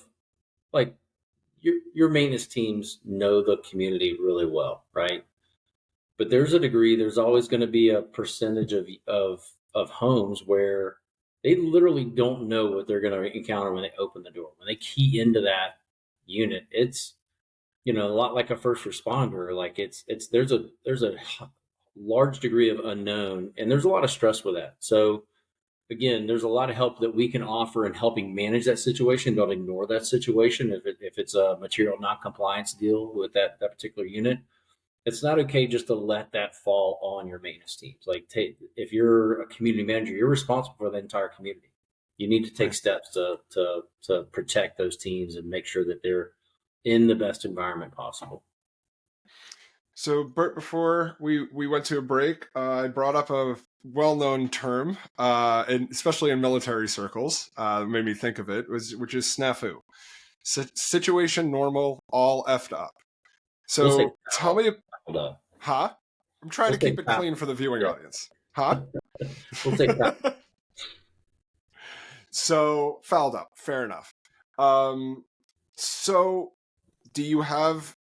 C: like, your maintenance teams know the community really well, right? But there's always going to be a percentage of homes where they literally don't know what they're going to encounter when they open the door. When they key into that unit, it's, a lot like a first responder. Like there's a large degree of unknown, and there's a lot of stress with that. So again, there's a lot of help that we can offer in helping manage that situation. Don't ignore that situation. If it's a material non-compliance deal with that particular unit, it's not okay just to let that fall on your maintenance teams. Like, if you're a community manager, you're responsible for the entire community. You need to take steps to protect those teams and make sure that they're in the best environment possible.
A: So, Bert, before we went to a break, I brought up a well-known term, and especially in military circles, that made me think of it, which is snafu. Situation normal, all effed up. So tell me, huh? I'm trying to keep it clean for the viewing audience. Huh?
C: We'll take that.
A: So fouled up. Fair enough. So do you have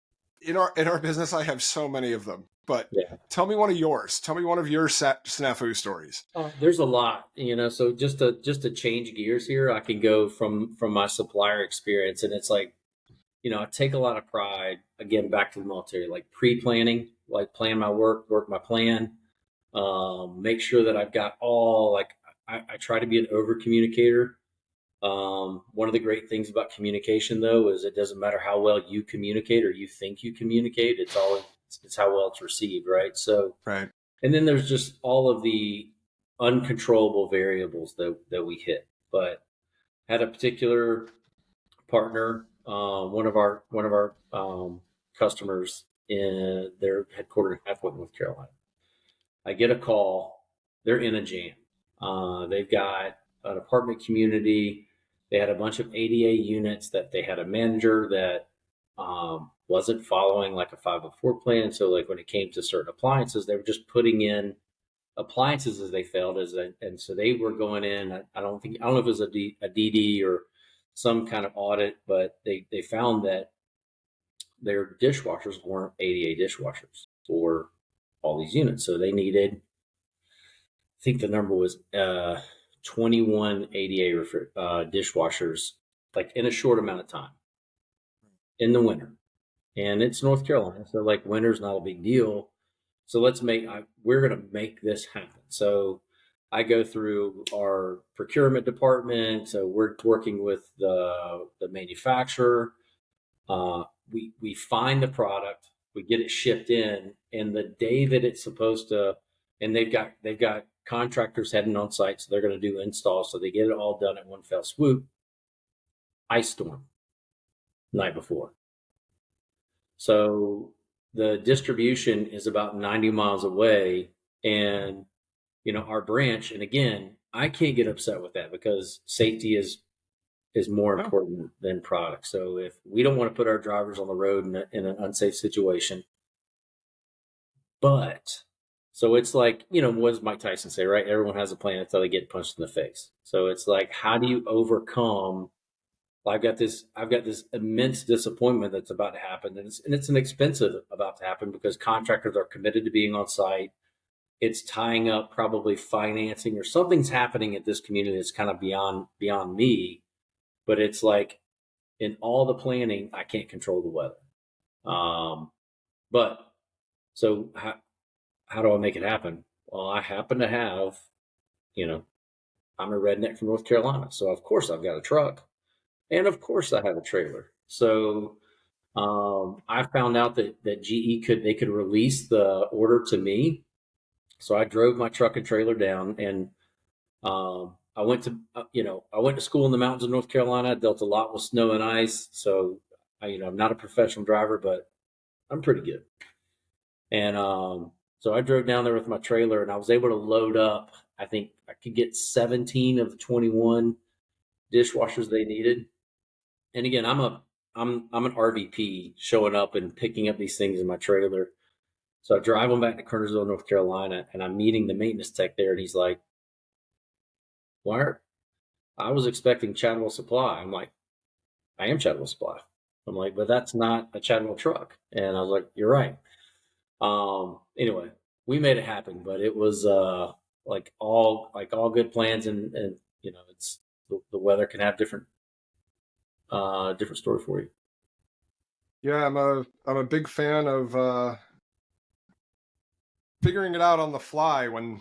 A: in our business? I have so many of them, but tell me one of yours. Tell me one of your snafu stories.
C: There's a lot, So just to change gears here, I can go from my supplier experience, and it's like, I take a lot of pride, again, back to the military, like pre-planning, like plan my work my plan, make sure that I've got all, like, I try to be an over communicator. One of the great things about communication, though, is it doesn't matter how well you communicate or you think you communicate. It's how well it's received. Right. So, and then there's just all of the uncontrollable variables that we hit, but had a particular partner, one of our customers in their headquartered in Halfwood, North Carolina. I get a call. They're in a jam. They've got an apartment community. They had a bunch of ADA units that they had a manager that wasn't following like a 504 plan. So like when it came to certain appliances, they were just putting in appliances as they failed, and so they were going in. I don't know if it was a DD or some kind of audit, but they found that their dishwashers weren't ADA dishwashers for all these units. So they needed, I think the number was 21 ADA dishwashers, like in a short amount of time in the winter. And it's North Carolina, so like winter's not a big deal. So we're going to make this happen. So I go through our procurement department. So we're working with the manufacturer. We find the product, we get it shipped in, and the day that it's supposed to, and they've got contractors heading on site, so they're going to do installs. So they get it all done at one fell swoop. Ice storm night before. So the distribution is about 90 miles away, and our branch. And again, I can't get upset with that because safety is more important than product. So if we don't want to put our drivers on the road in an unsafe situation, but so it's like, what does Mike Tyson say, right? Everyone has a plan until they get punched in the face. So it's like, how do you overcome? Well, I've got this immense disappointment that's about to happen, and it's an expensive about to happen because contractors are committed to being on site. It's tying up probably financing or something's happening at this community that's kind of beyond me. But it's like in all the planning, I can't control the weather. But so how do I make it happen? Well, I happen to have, I'm a redneck from North Carolina, so of course I've got a truck. And of course I have a trailer. So I found out that GE could release the order to me. So I drove my truck and trailer down, and I went to school in the mountains of North Carolina. I dealt a lot with snow and ice. So I'm not a professional driver, but I'm pretty good. And so I drove down there with my trailer, and I was able to load up. I think I could get 17 of the 21 dishwashers they needed. And again, I'm an RVP showing up and picking up these things in my trailer. So I drive them back to Kernersville, North Carolina, and I'm meeting the maintenance tech there, and he's like, I was expecting Chadwell Supply. I'm like, I am Chadwell Supply. I'm like, but that's not a Chadwell truck. And I was like, you're right. Anyway, we made it happen, but it was like all good plans, and it's the weather can have different story for you.
A: Yeah, I'm a big fan of figuring it out on the fly when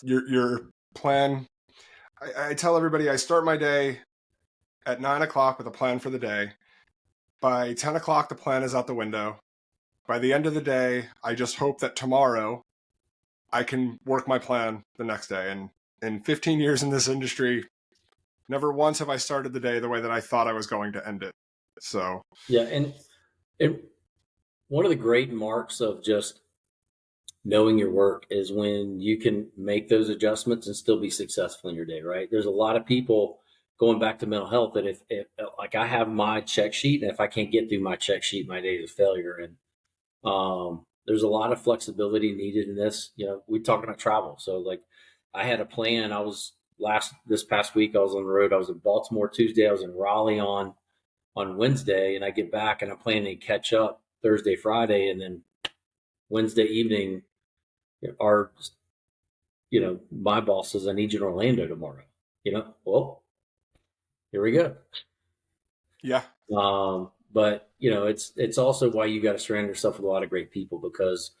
A: your plan. I tell everybody I start my day at 9 o'clock with a plan for the day. By 10 o'clock, the plan is out the window. By the end of the day, I just hope that tomorrow I can work my plan the next day. And in 15 years in this industry, never once have I started the day the way that I thought I was going to end it. So
C: yeah, and one of the great marks of just knowing your work is when you can make those adjustments and still be successful in your day, right? There's a lot of people going back to mental health that if like I have my check sheet, and if I can't get through my check sheet, my day is a failure. And there's a lot of flexibility needed in this. We talked about travel. So like I had a plan. This past week, I was on the road. I was in Baltimore Tuesday. I was in Raleigh on Wednesday, and I get back and I'm planning to catch up Thursday, Friday. And then Wednesday evening, my boss says, I need you in Orlando tomorrow. Well, here we go.
A: Yeah.
C: But it's also why you got to surround yourself with a lot of great people, because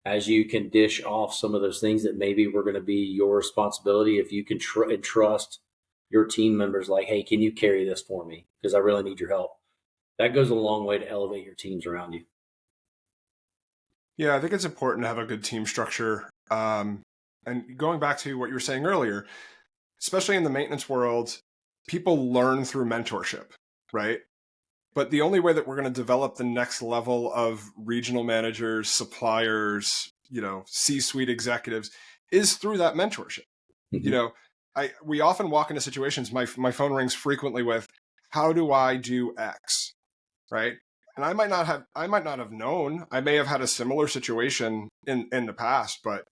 C: as you can dish off some of those things that maybe were going to be your responsibility, if you can trust your team members, like, hey, can you carry this for me? Because I really need your help. That goes a long way to elevate your teams around you.
A: Yeah, I think it's important to have a good team structure. And going back to what you were saying earlier, especially in the maintenance world, people learn through mentorship, right? But the only way that we're going to develop the next level of regional managers, suppliers, C-suite executives is through that mentorship. Mm-hmm. We often walk into situations, my phone rings frequently with, how do I do X? Right? And I might not have known. I may have had a similar situation in the past, but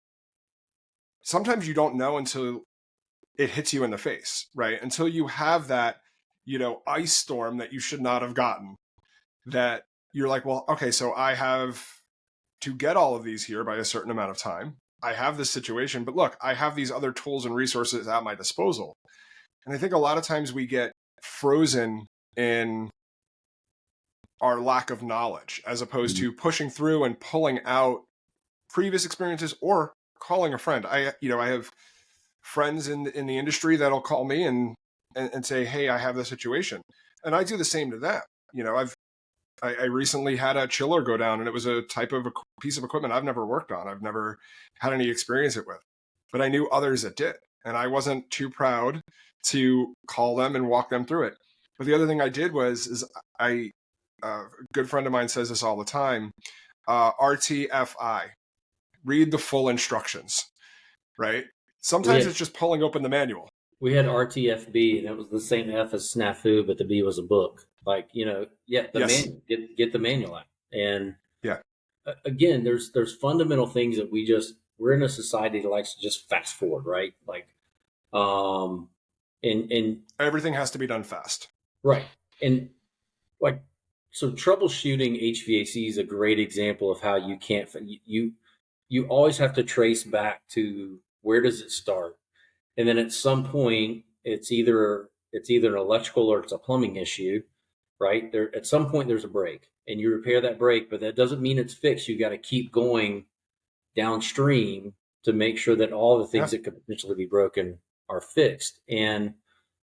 A: sometimes you don't know until it hits you in the face, right? Until you have that, ice storm that you should not have gotten, that you're like, well, okay, so I have to get all of these here by a certain amount of time. I have this situation, but look, I have these other tools and resources at my disposal. And I think a lot of times we get frozen in our lack of knowledge, as opposed to pushing through and pulling out previous experiences or calling a friend. I have friends in the industry that'll call me and say, hey, I have this situation. And I do the same to them. I recently had a chiller go down, and it was a type of a piece of equipment I've never worked on. I've never had any experience with, but I knew others that did. And I wasn't too proud to call them and walk them through it. But the other thing I did a good friend of mine says this all the time, RTFI, read the full instructions, right? Sometimes it's just pulling open the manual.
C: We had RTFB, and that was the same F as snafu, but the B was a book. Like, manual, get the manual out. And again, there's fundamental things that we're in a society that likes to just fast forward, right? Like, and
A: everything has to be done fast.
C: Right. And like, so troubleshooting HVAC is a great example of how you can't, you always have to trace back to where does it start? And then at some point, it's either an electrical or it's a plumbing issue, right? At some point there's a break, and you repair that break, but that doesn't mean it's fixed. You got to keep going downstream to make sure that all the things that could potentially be broken are fixed. And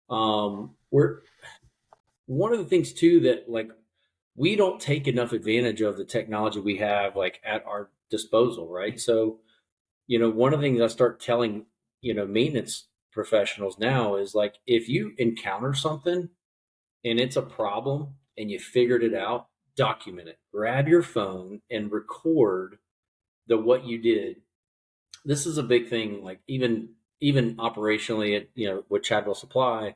C: we're one of the things too that like we don't take enough advantage of the technology we have like at our disposal, right? So, one of the things I start telling maintenance professionals now is like, if you encounter something and it's a problem and you figured it out, document it. Grab your phone and record what you did. This is a big thing. Like even operationally at with Chadwell Supply,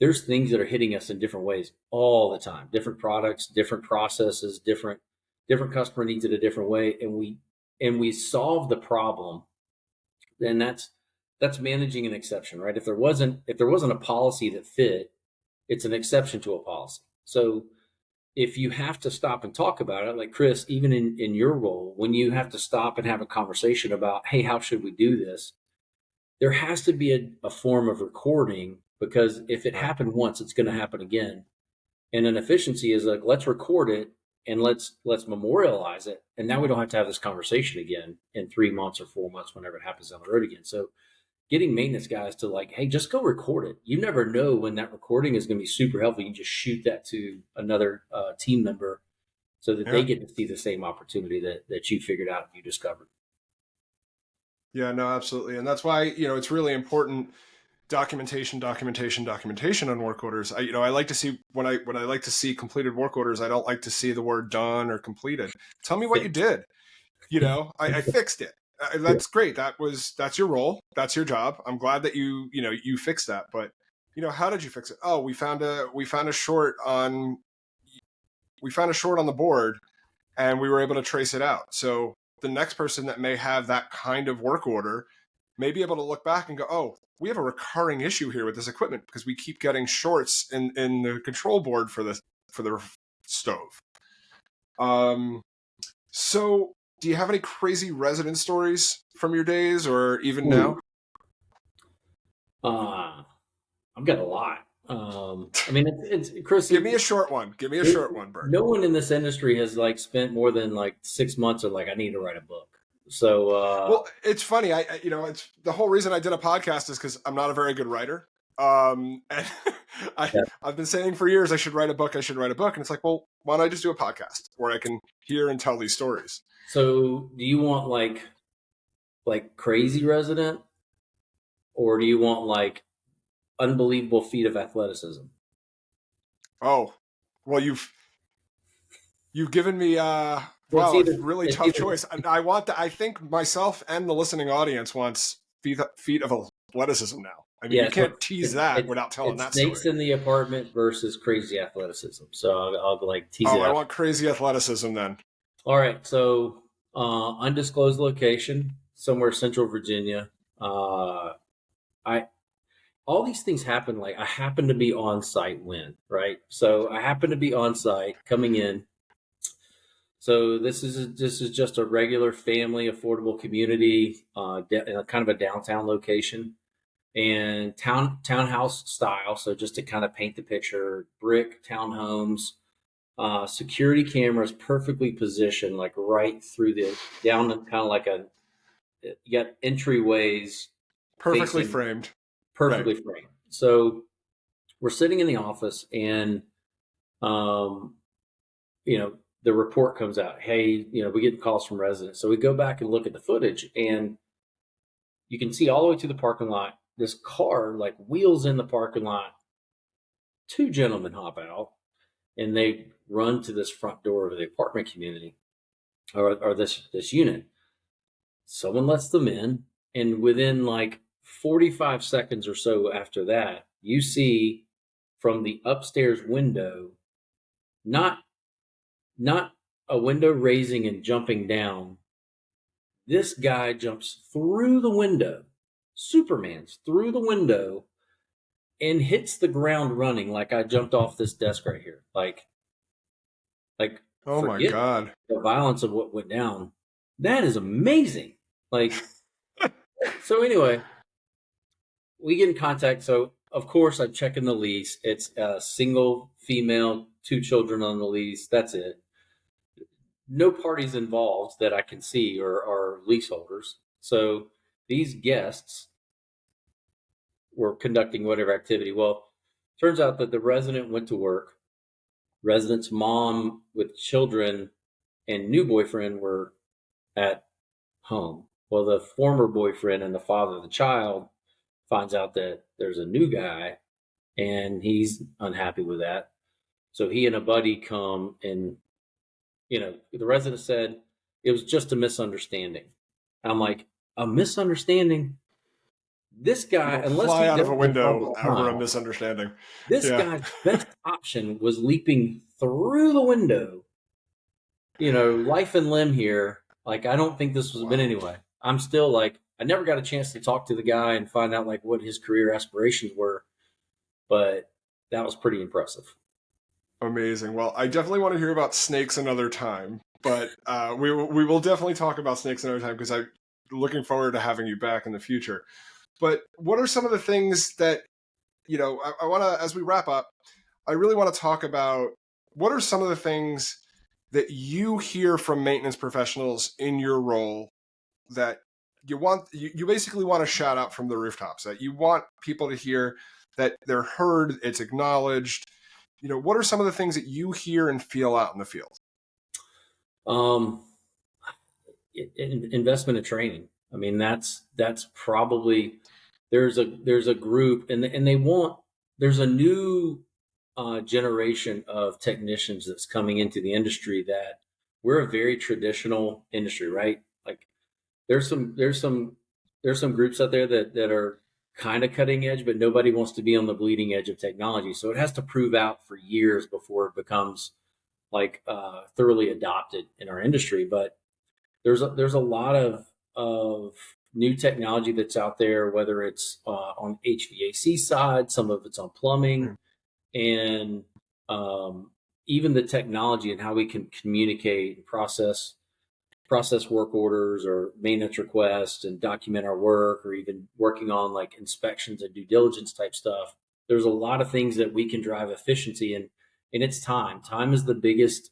C: there's things that are hitting us in different ways all the time. Different products, different processes, different customer needs it a different way, and we solve the problem. And that's managing an exception, right? If there wasn't a policy that fit, it's an exception to a policy. So if you have to stop and talk about it, like Chris, even in your role, when you have to stop and have a conversation about, hey, how should we do this? There has to be a form of recording, because if it happened once, it's going to happen again. And an efficiency is like, let's record it and let's memorialize it. And now we don't have to have this conversation again in 3 months or 4 months, whenever it happens down the road again. So getting maintenance guys to like, hey, just go record it. You never know when that recording is going to be super helpful. You can just shoot that to another team member so that they get to see the same opportunity that you figured out and you discovered.
A: Yeah, no, absolutely. And that's why, it's really important. Documentation on work orders. I like to see when I like to see completed work orders, I don't like to see the word done or completed. Tell me what you did. I fixed it. That's great. That's your role. That's your job. I'm glad that you fixed that. But how did you fix it? Oh, we found a short on the board, and we were able to trace it out. So the next person that may have that kind of work order may be able to look back and go, oh, we have a recurring issue here with this equipment because we keep getting shorts in the control board for the stove. So do you have any crazy resident stories from your days or even now?
C: I've got a lot. It's Chris.
A: Give me a short one. Bert.
C: No one in this industry has like spent more than like 6 months of like, I need to write a book. So,
A: well, it's funny. It's the whole reason I did a podcast is because I'm not a very good writer. And I've been saying for years, I should write a book. And it's like, well, why don't I just do a podcast where I can hear and tell these stories?
C: So do you want like crazy resident, or do you want like unbelievable feat of athleticism?
A: Oh, well, you've given me, wow, it's really tough choice. I want that. I think myself and the listening audience wants feet of athleticism now. I mean, you can't tease that without telling that story.
C: Snakes in the apartment versus crazy athleticism. So I'll like tease it out.
A: I want crazy athleticism then.
C: All right. So undisclosed location, somewhere Central Virginia. I all these things happen. Like I happen to be on site when, right? So I happen to be on site coming in. So this is just a regular family affordable community, in a kind of a downtown location and townhouse style. So just to kind of paint the picture, brick townhomes, security cameras perfectly positioned, like right through the down, kind of like you got entryways
A: Perfectly
C: facing
A: framed. Right.
C: perfectly framed. So we're sitting in the office and, um, the report comes out. Hey, we get calls from residents. So we go back and look at the footage and you can see all the way to the parking lot. This car like wheels in the parking lot. Two gentlemen hop out and they run to this front door of the apartment community or this unit. Someone lets them in, and within like 45 seconds or so after that, you see from the upstairs window, not not a window raising and jumping down. This guy jumps through the window, Superman's through the window, and hits the ground running like I jumped off this desk right here. Like
A: Oh my
C: forget
A: God.
C: the violence of what went down. That is amazing. Like, so anyway, we get in contact. So of course I'm checking the lease. It's a single female, two children on the lease. That's it. No parties involved that I can see or leaseholders. So these guests were conducting whatever activity. Well, turns out that the resident went to work. Resident's mom with children and new boyfriend were at home. Well, the former boyfriend and the father of the child finds out that there's a new guy and he's unhappy with that. So he and a buddy come and, the resident said it was just a misunderstanding. I'm like, a misunderstanding? This
A: You
C: guy,
A: don't
C: unless
A: fly
C: he
A: out of a
C: doesn't have
A: window
C: a
A: over a
C: smile,
A: misunderstanding.
C: this
A: Yeah.
C: guy's best option was leaping through the window. Life and limb here. Like, I don't think this was, but anyway, I'm still like, I never got a chance to talk to the guy and find out like what his career aspirations were, but that was pretty impressive.
A: Amazing. Well, I definitely want to hear about snakes another time, but we will definitely talk about snakes another time because I'm looking forward to having you back in the future. But what are some of the things that, I want to, as we wrap up, I really want to talk about what are some of the things that you hear from maintenance professionals in your role that you basically want to shout out from the rooftops, that you want people to hear that they're heard, it's acknowledged. What are some of the things that you hear and feel out in the field?
C: Um, Investment in training. I mean, that's probably there's a group and they want there's a new generation of technicians that's coming into the industry that we're a very traditional industry, right? Like there's some groups out there that are kind of cutting edge, but nobody wants to be on the bleeding edge of technology. So it has to prove out for years before it becomes like thoroughly adopted in our industry. But there's a lot of new technology that's out there, whether it's on HVAC side, some of it's on plumbing, and even the technology and how we can communicate and process work orders or maintenance requests and document our work, or even working on like inspections and due diligence type stuff. There's a lot of things that we can drive efficiency in, and it's time. Time is the biggest.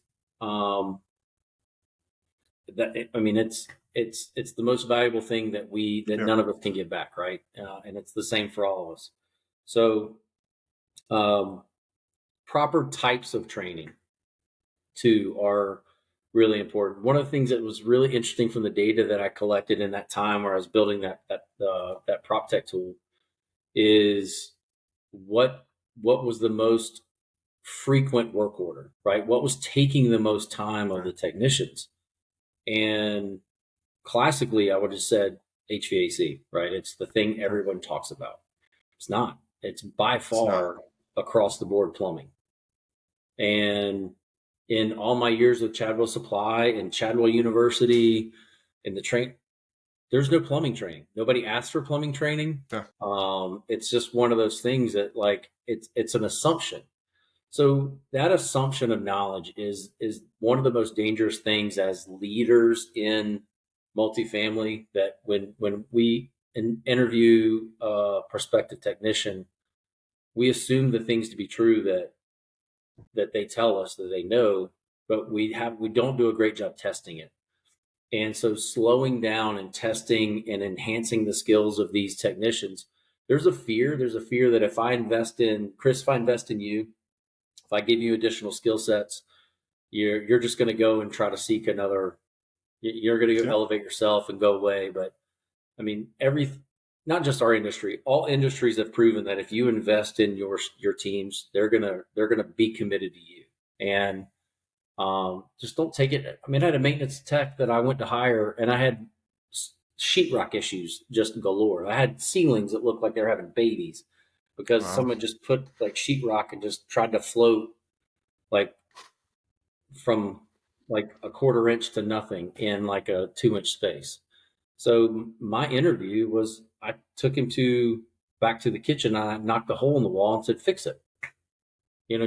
C: It's the most valuable thing that none of us can give back, right? And it's the same for all of us. So, proper types of training too are really important. One of the things that was really interesting from the data that I collected in that time where I was building that prop tech tool is what was the most frequent work order, right? What was taking the most time of the technicians? And classically, I would have said HVAC, right? It's the thing everyone talks about. It's not. It's by far across the board plumbing. And in all my years with Chadwell Supply and Chadwell University and the there's no plumbing training. Nobody asks for plumbing training.
A: Yeah.
C: It's just one of those things that like it's an assumption. So that assumption of knowledge is one of the most dangerous things as leaders in multifamily. That when we interview a prospective technician, we assume the things to be true that they tell us that they know, but we don't do a great job testing it. And so slowing down and testing and enhancing the skills of these technicians, there's a fear that if I invest in Chris, if I invest in you, if I give you additional skill sets, you're just going to go and try to seek another, you're going to go elevate yourself and go away. But I mean, not just our industry, all industries have proven that if you invest in your teams, they're going to be committed to you. And just don't take it. I mean, I had a maintenance tech that I went to hire, and I had sheetrock issues just galore. I had ceilings that looked like they were having babies because someone just put like sheetrock and just tried to float like from like a 1/4 inch to nothing in like a 2-inch space. So my interview was, I took him back to the kitchen. I knocked a hole in the wall and said, "Fix it.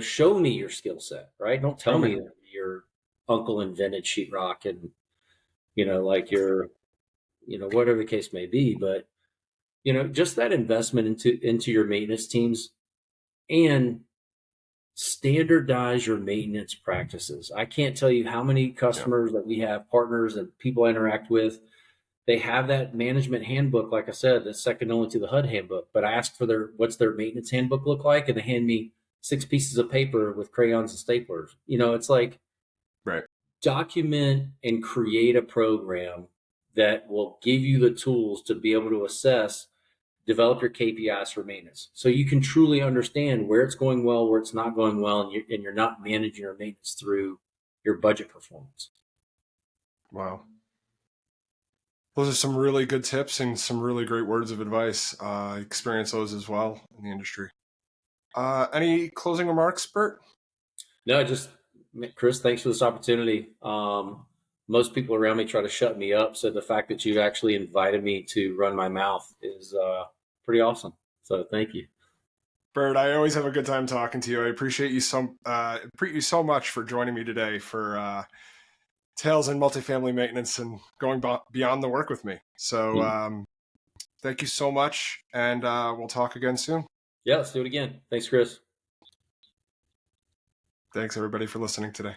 C: Show me your skill set, right? Don't tell me that your uncle invented sheetrock and, like whatever the case may be." But, just that investment into your maintenance teams and standardize your maintenance practices. I can't tell you how many customers that we have, partners and people I interact with, they have that management handbook, like I said, that's second only to the HUD handbook. But I asked for what's their maintenance handbook look like, and they hand me 6 pieces of paper with crayons and staplers. It's like,
A: right.
C: Document and create a program that will give you the tools to be able to assess, develop your KPIs for maintenance, so you can truly understand where it's going well, where it's not going well, and you're not managing your maintenance through your budget performance.
A: Wow. Those are some really good tips and some really great words of advice. I experience those as well in the industry. Any closing remarks, Bert?
C: No, just Chris, thanks for this opportunity. Most people around me try to shut me up, so the fact that you actually invited me to run my mouth is pretty awesome. So thank you,
A: Bert. I always have a good time talking to you. I appreciate you so much for joining me today for Tales in Multifamily Maintenance and going beyond the work with me. So thank you so much, and we'll talk again soon.
C: Yeah, let's do it again. Thanks, Chris.
A: Thanks, everybody, for listening today.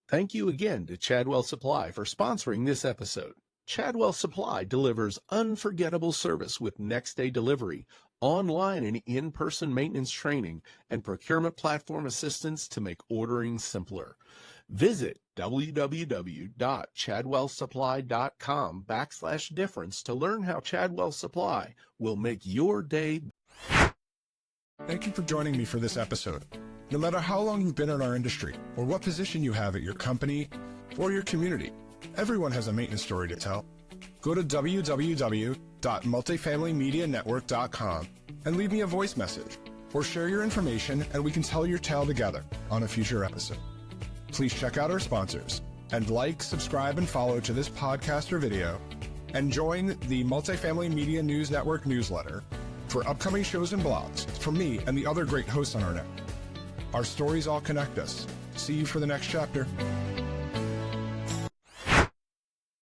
B: Thank you again to Chadwell Supply for sponsoring this episode. Chadwell Supply delivers unforgettable service with next-day delivery, online and in-person maintenance training, and procurement platform assistance to make ordering simpler. Visit www.chadwellsupply.com/difference to learn how Chadwell Supply will make your day.
D: Thank you for joining me for this episode. No matter how long you've been in our industry or what position you have at your company or your community, everyone has a maintenance story to tell. Go to www.multifamilymedianetwork.com and leave me a voice message or share your information, and we can tell your tale together on a future episode. Please check out our sponsors and like, subscribe, and follow to this podcast or video, and join the Multifamily Media News Network newsletter for upcoming shows and blogs from me and the other great hosts on our network. Our stories all connect us. See you for the next chapter.